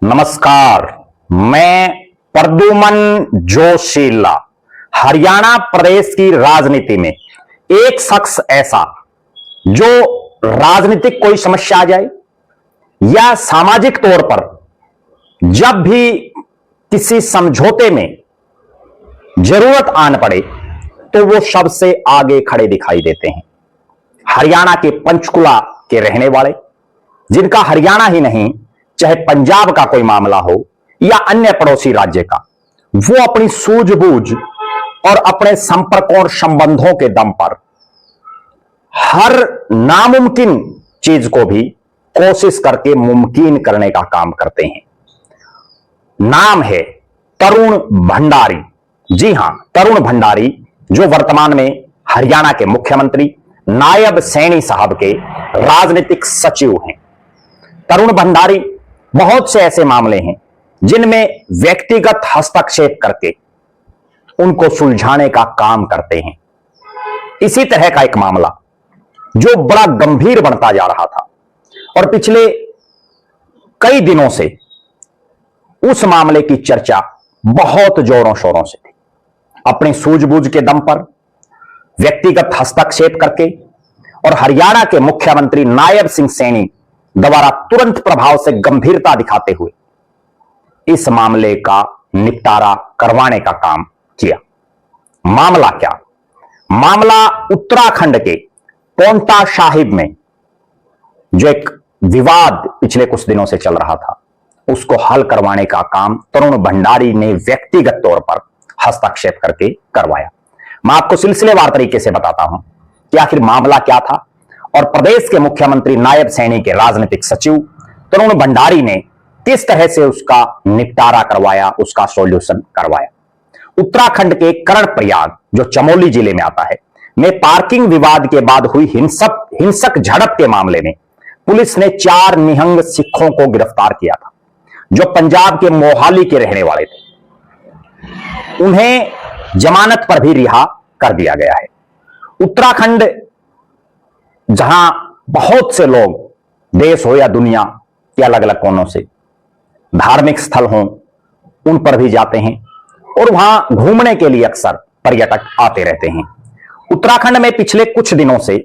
नमस्कार, मैं प्रद्युमन जोशीला। हरियाणा प्रदेश की राजनीति में एक शख्स ऐसा जो राजनीतिक कोई समस्या आ जाए या सामाजिक तौर पर जब भी किसी समझौते में जरूरत आन पड़े तो वो सबसे आगे खड़े दिखाई देते हैं। हरियाणा के पंचकुला के रहने वाले, जिनका हरियाणा ही नहीं चाहे पंजाब का कोई मामला हो या अन्य पड़ोसी राज्य का, वो अपनी सूझबूझ और अपने संपर्कों और संबंधों के दम पर हर नामुमकिन चीज को भी कोशिश करके मुमकिन करने का काम करते हैं। नाम है तरुण भंडारी। जी हां, तरुण भंडारी जो वर्तमान में हरियाणा के मुख्यमंत्री नायब सैनी साहब के राजनीतिक सचिव हैं। तरुण भंडारी बहुत से ऐसे मामले हैं जिनमें व्यक्तिगत हस्तक्षेप करके उनको सुलझाने का काम करते हैं। इसी तरह का एक मामला जो बड़ा गंभीर बनता जा रहा था और पिछले कई दिनों से उस मामले की चर्चा बहुत जोरों शोरों से थी। अपनी सूझबूझ के दम पर व्यक्तिगत हस्तक्षेप करके और हरियाणा के मुख्यमंत्री नायब सिंह सैनी द्वारा तुरंत प्रभाव से गंभीरता दिखाते हुए इस मामले का निपटारा करवाने का काम किया। मामला क्या? मामला उत्तराखंड के पोंटा साहिब में जो एक विवाद पिछले कुछ दिनों से चल रहा था, उसको हल करवाने का काम तरुण भंडारी ने व्यक्तिगत तौर पर हस्तक्षेप करके करवाया। मैं आपको सिलसिलेवार तरीके से बताता हूं कि आखिर मामला क्या था और प्रदेश के मुख्यमंत्री नायब सैनी के राजनीतिक सचिव तरुण भंडारी ने किस तरह से उसका निपटारा करवाया, उसका सॉल्यूशन करवाया। उत्तराखंड के कर्णप्रयाग जो चमोली जिले में आता है में पार्किंग विवाद के बाद हुई हिंसक झड़प के मामले में पुलिस ने 4 निहंग सिखों को गिरफ्तार किया था जो पंजाब के मोहाली के रहने वाले थे। उन्हें जमानत पर भी रिहा कर दिया गया है। उत्तराखंड जहां बहुत से लोग देश हो या दुनिया के अलग अलग कोनों से धार्मिक स्थल हों उन पर भी जाते हैं और वहां घूमने के लिए अक्सर पर्यटक आते रहते हैं। उत्तराखंड में पिछले कुछ दिनों से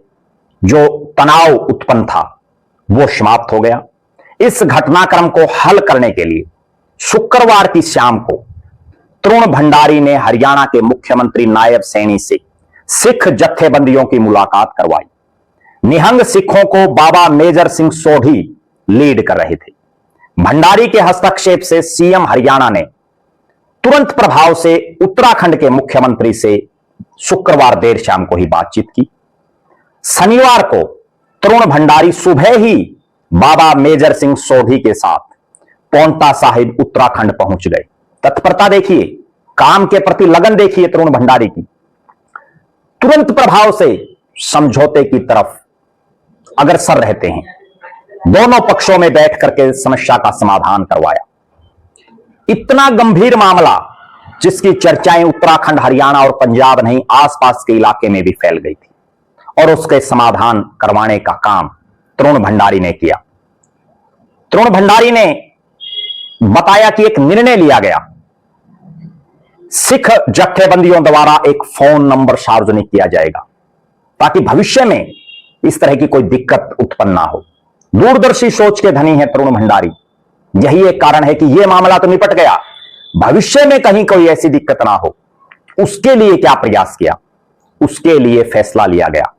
जो तनाव उत्पन्न था वो समाप्त हो गया। इस घटनाक्रम को हल करने के लिए शुक्रवार की शाम को तरुण भंडारी ने हरियाणा के मुख्यमंत्री नायब सैनी से सिख जत्थेबंदियों की मुलाकात करवाई। निहंग सिखों को बाबा मेजर सिंह सोढ़ी लीड कर रहे थे। भंडारी के हस्तक्षेप से सीएम हरियाणा ने तुरंत प्रभाव से उत्तराखंड के मुख्यमंत्री से शुक्रवार देर शाम को ही बातचीत की। शनिवार को तरुण भंडारी सुबह ही बाबा मेजर सिंह सोढ़ी के साथ पोंटा साहिब उत्तराखंड पहुंच गए। तत्परता देखिए, काम के प्रति लगन देखिए तरुण भंडारी की। तुरंत प्रभाव से समझौते की तरफ अग्रसर रहते हैं। दोनों पक्षों में बैठ करके समस्या का समाधान करवाया। इतना गंभीर मामला जिसकी चर्चाएं उत्तराखंड, हरियाणा और पंजाब नहीं आसपास के इलाके में भी फैल गई थी और उसके समाधान करवाने का काम तरुण भंडारी ने किया। तरुण भंडारी ने बताया कि एक निर्णय लिया गया, सिख जत्थेबंदियों द्वारा एक फोन नंबर सार्वजनिक किया जाएगा ताकि भविष्य में इस तरह की कोई दिक्कत उत्पन्न ना हो। दूरदर्शी सोच के धनी है तरुण भंडारी। यही एक कारण है कि यह मामला तो निपट गया, भविष्य में कहीं कोई ऐसी दिक्कत ना हो उसके लिए क्या प्रयास किया। उसके लिए फैसला लिया गया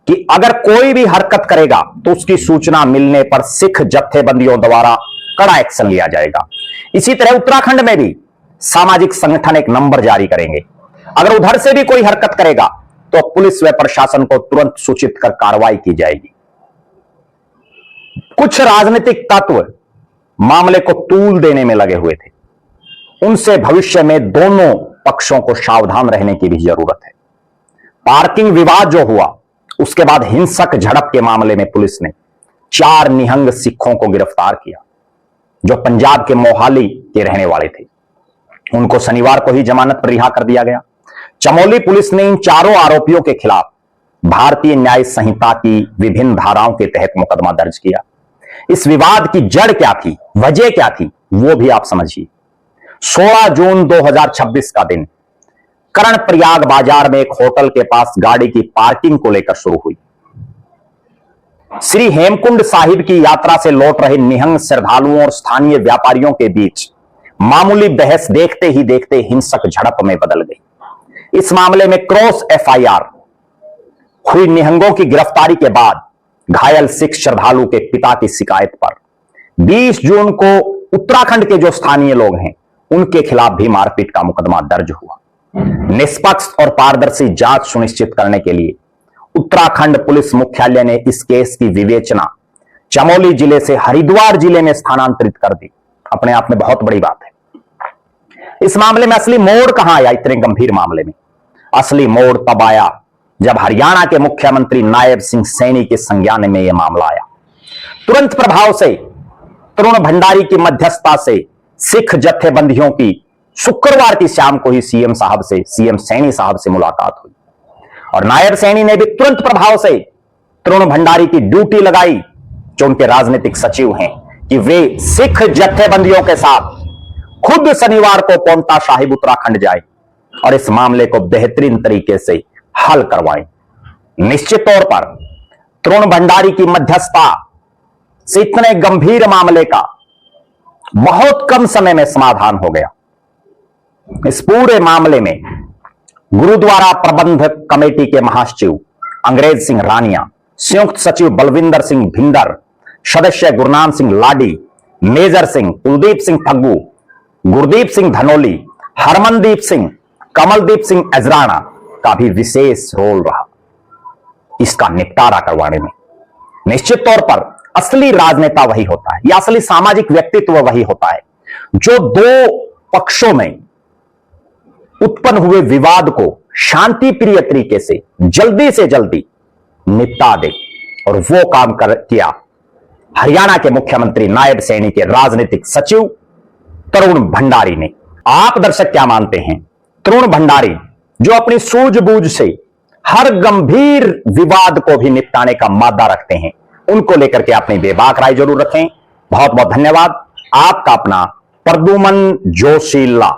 कि अगर कोई भी हरकत करेगा तो उसकी सूचना मिलने पर सिख जत्थेबंदियों द्वारा कड़ा एक्शन लिया जाएगा। इसी तरह उत्तराखंड में भी सामाजिक संगठन एक नंबर जारी करेंगे। अगर उधर से भी कोई हरकत करेगा तो पुलिस व प्रशासन को तुरंत सूचित कर कार्रवाई की जाएगी। कुछ राजनीतिक तत्व मामले को तूल देने में लगे हुए थे, उनसे भविष्य में दोनों पक्षों को सावधान रहने की भी जरूरत है। पार्किंग विवाद जो हुआ उसके बाद हिंसक झड़प के मामले में पुलिस ने 4 निहंग सिखों को गिरफ्तार किया जो पंजाब के मोहाली के रहने वाले थे। उनको शनिवार को ही जमानत पर रिहा कर दिया गया। चमोली पुलिस ने इन चारों आरोपियों के खिलाफ भारतीय न्याय संहिता की विभिन्न धाराओं के तहत मुकदमा दर्ज किया। इस विवाद की जड़ क्या थी, वजह क्या थी, वो भी आप समझिए। 16 जून 2026 का दिन कर्णप्रयाग बाजार में एक होटल के पास गाड़ी की पार्किंग को लेकर शुरू हुई। श्री हेमकुंड साहिब की यात्रा से लौट रहे निहंग श्रद्धालुओं और स्थानीय व्यापारियों के बीच मामूली बहस देखते ही देखते हिंसक झड़प में बदल गई। इस मामले में क्रॉस एफआईआर हुई। निहंगों की गिरफ्तारी के बाद घायल सिख श्रद्धालु के पिता की शिकायत पर 20 जून को उत्तराखंड के जो स्थानीय लोग हैं उनके खिलाफ भी मारपीट का मुकदमा दर्ज हुआ। निष्पक्ष और पारदर्शी जांच सुनिश्चित करने के लिए उत्तराखंड पुलिस मुख्यालय ने इस केस की विवेचना चमोली जिले से हरिद्वार जिले में स्थानांतरित कर दी। अपने आप में बहुत बड़ी बात है। इस मामले में असली मोड़ कहां आया? इतने गंभीर मामले में असली मोड़ तब आया जब हरियाणा के मुख्यमंत्री नायब सिंह सैनी के संज्ञान में यह मामला आया। तुरंत प्रभाव से तरुण भंडारी की मध्यस्थता से सिख जत्थेबंदियों की शुक्रवार की शाम को ही सीएम सैनी साहब से मुलाकात हुई और नायब सैनी ने भी तुरंत प्रभाव से तरुण भंडारी की ड्यूटी लगाई, जो उनके राजनीतिक सचिव हैं, कि वे सिख जत्थेबंदियों के साथ खुद शनिवार को पोंटा साहिब उत्तराखंड जाए और इस मामले को बेहतरीन तरीके से हल करवाएं। निश्चित तौर पर तरुण भंडारी की मध्यस्थता से इतने गंभीर मामले का बहुत कम समय में समाधान हो गया। इस पूरे मामले में गुरुद्वारा प्रबंधक कमेटी के महासचिव अंग्रेज सिंह रानिया, संयुक्त सचिव बलविंदर सिंह भिंडर, सदस्य गुरनाम सिंह लाडी, मेजर सिंह, कुलदीप सिंह फग्गू, गुरदीप सिंह धनोली, हरमनदीप सिंह, कमलदीप सिंह अजराना का भी विशेष रोल रहा इसका निपटारा करवाने में। निश्चित तौर पर असली राजनेता वही होता है या असली सामाजिक व्यक्तित्व वही होता है जो दो पक्षों में उत्पन्न हुए विवाद को शांति प्रिय तरीके से जल्दी निपटा दे। और वो काम किया हरियाणा के मुख्यमंत्री नायब सैनी के राजनीतिक सचिव तरुण भंडारी ने। आप दर्शक क्या मानते हैं? तरुण भंडारी जो अपनी सूझबूझ से हर गंभीर विवाद को भी निपटाने का मादा रखते हैं, उनको लेकर के अपनी बेबाक राय जरूर रखें। बहुत बहुत धन्यवाद। आपका अपना प्रद्युमन जोशीला।